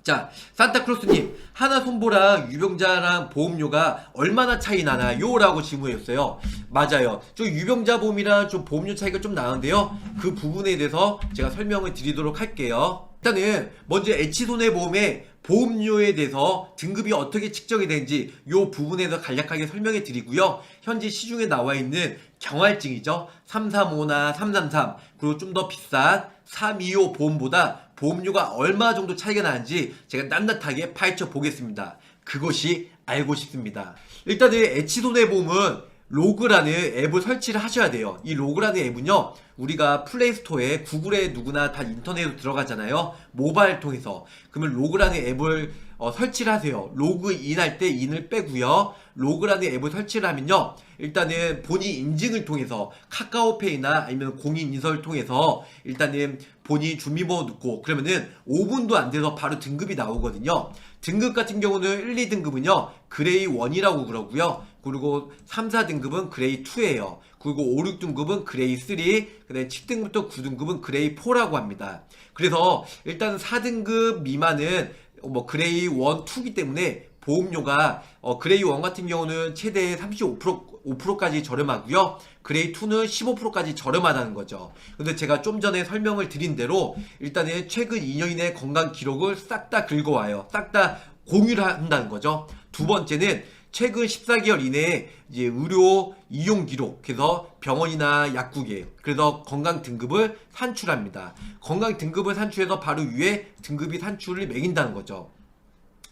자, 산타크로스님, 하나손보랑 유병자랑 보험료가 얼마나 차이 나나요? 라고 질문했어요. 맞아요. 좀 유병자 보험이랑 좀 보험료 차이가 좀 나는데요. 그 부분에 대해서 제가 설명을 드리도록 할게요. 일단은 먼저 H손해보험의 보험료에 대해서 등급이 어떻게 측정이 되는지 이 부분에서 간략하게 설명해 드리고요. 현재 시중에 나와 있는 경활증이죠. 335나 333 그리고 좀 더 비싼 325 보험보다 보험료가 얼마 정도 차이가 나는지 제가 낱낱하게 파헤쳐 보겠습니다. 그것이 알고 싶습니다. 일단은 H손해보험은 로그라는 앱을 설치를 하셔야 돼요. 이 로그라는 앱은요, 우리가 플레이스토어에 구글에 누구나 다 인터넷으로 들어가잖아요. 모바일 통해서. 그러면 로그라는 앱을 설치를 하세요. 로그인 할 때 인을 빼고요. 로그라는 앱을 설치를 하면요, 일단은 본인 인증을 통해서 카카오페이나 아니면 공인인증서를 통해서 일단은 본인 주민번호 넣고 그러면은 5분도 안 돼서 바로 등급이 나오거든요. 등급 같은 경우는 1, 2등급은요 그레이 1이라고 그러고요. 그리고 3, 4등급은 그레이 2예요. 그리고 5, 6등급은 그레이 3, 그다음에 7등급부터 9등급은 그레이 4라고 합니다. 그래서 일단 4등급 미만은 뭐 그레이 1, 2기 때문에 보험료가 그레이 1 같은 경우는 최대 35%까지 저렴하고요. 그레이 2는 15%까지 저렴하다는 거죠. 근데 제가 좀 전에 설명을 드린 대로 일단은 최근 2년 이내 건강 기록을 싹 다 긁어와요. 싹 다 공유를 한다는 거죠. 두 번째는 최근 14개월 이내에 이제 의료 이용 기록, 그래서 병원이나 약국에 그래서 건강 등급을 산출합니다. 건강 등급을 산출해서 바로 위에 등급이 산출을 매긴다는 거죠.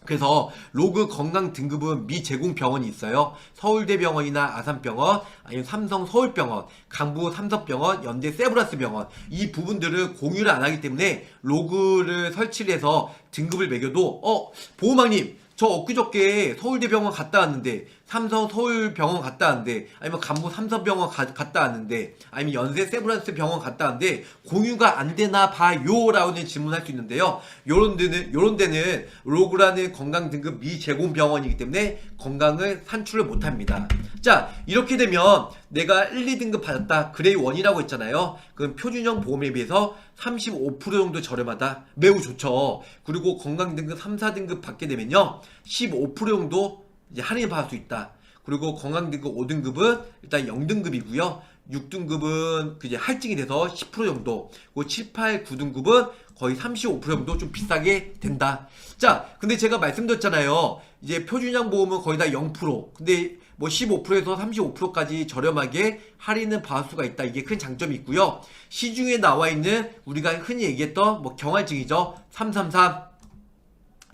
그래서 로그 건강 등급은 미제공 병원이 있어요. 서울대병원이나 아산병원, 아니면 삼성 서울병원, 강부 삼성병원, 연대 세브란스 병원, 이 부분들을 공유를 안 하기 때문에 로그를 설치를 해서 등급을 매겨도 보호망님 저 엊그저께 서울대병원 갔다 왔는데, 삼성 서울병원 갔다 왔는데, 아니면 간부 삼성병원 갔다 왔는데, 아니면 연세 세브란스 병원 갔다 왔는데 공유가 안 되나 봐요 라는 질문할 수 있는데요. 요런 데는 로그라는 건강 등급 미제공 병원이기 때문에 건강을 산출을 못 합니다. 자, 이렇게 되면 내가 1, 2등급 받았다, 그레이 1이라고 했잖아요. 그럼 표준형 보험에 비해서 35% 정도 저렴하다. 매우 좋죠. 그리고 건강 등급 3, 4등급 받게 되면요 15% 정도 이제 할인을 받을 수 있다. 그리고 건강 등급 5등급은 일단 0등급이고요. 6등급은 이제 할증이 돼서 10% 정도. 그리고 7, 8, 9등급은 거의 35% 정도 좀 비싸게 된다. 자, 근데 제가 말씀드렸잖아요. 이제 표준형 보험은 거의 다 0%. 근데 뭐 15%에서 35%까지 저렴하게 할인을 받을 수가 있다. 이게 큰 장점이 있고요. 시중에 나와 있는 우리가 흔히 얘기했던 뭐 경활증이죠. 333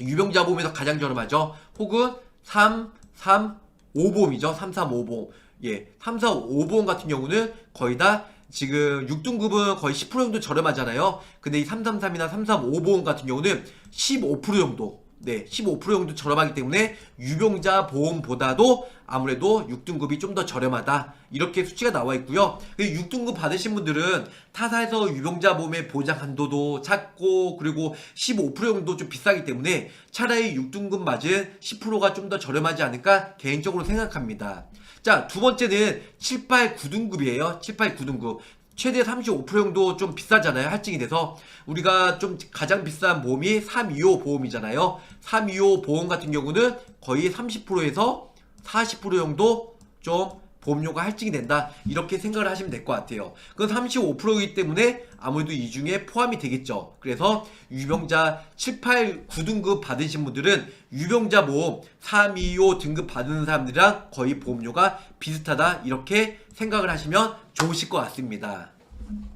유병자 보험에서 가장 저렴하죠. 혹은 335 보험이죠. 335 보험. 예, 335 보험 같은 경우는 거의 다 지금 6등급은 거의 10% 정도 저렴하잖아요. 근데 이 333이나 335 보험 같은 경우는 15% 정도, 네, 15% 정도 저렴하기 때문에 유병자 보험보다도 아무래도 6등급이 좀 더 저렴하다. 이렇게 수치가 나와 있고요. 6등급 받으신 분들은 타사에서 유병자 보험의 보장 한도도 작고 그리고 15% 정도 좀 비싸기 때문에 차라리 6등급 맞은 10%가 좀 더 저렴하지 않을까 개인적으로 생각합니다. 자, 두 번째는 7, 8, 9등급이에요. 7, 8, 9등급. 최대 35% 정도 좀 비싸잖아요. 할증이 돼서. 우리가 좀 가장 비싼 보험이 325 보험이잖아요. 325 보험 같은 경우는 거의 30%에서 40% 정도 좀 보험료가 할증이 된다. 이렇게 생각을 하시면 될 것 같아요. 그건 35%이기 때문에 아무래도 이 중에 포함이 되겠죠. 그래서 유병자 7, 8, 9등급 받으신 분들은 유병자 보험 3, 2, 5 등급 받는 사람들이랑 거의 보험료가 비슷하다. 이렇게 생각을 하시면 좋으실 것 같습니다.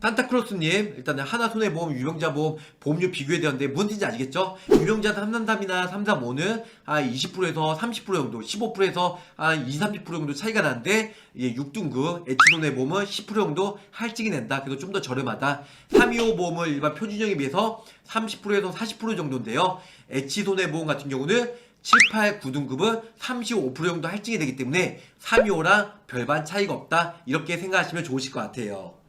산타크로스님, 일단은 하나손해보험, 유병자보험 보험료 비교에 대한데 무슨 뜻인지 아시겠죠? 유병자 333이나 335는 한 20%에서 30% 정도, 15%에서 한 20, 30% 정도 차이가 나는데, 6등급 H손해보험은 10% 정도 할증이 낸다. 그래서 좀 더 저렴하다. 325 보험은 일반 표준형에 비해서 30%에서 40% 정도인데요. H손해보험 같은 경우는 7, 8, 9등급은 35% 정도 할증이 되기 때문에 325랑 별반 차이가 없다. 이렇게 생각하시면 좋으실 것 같아요.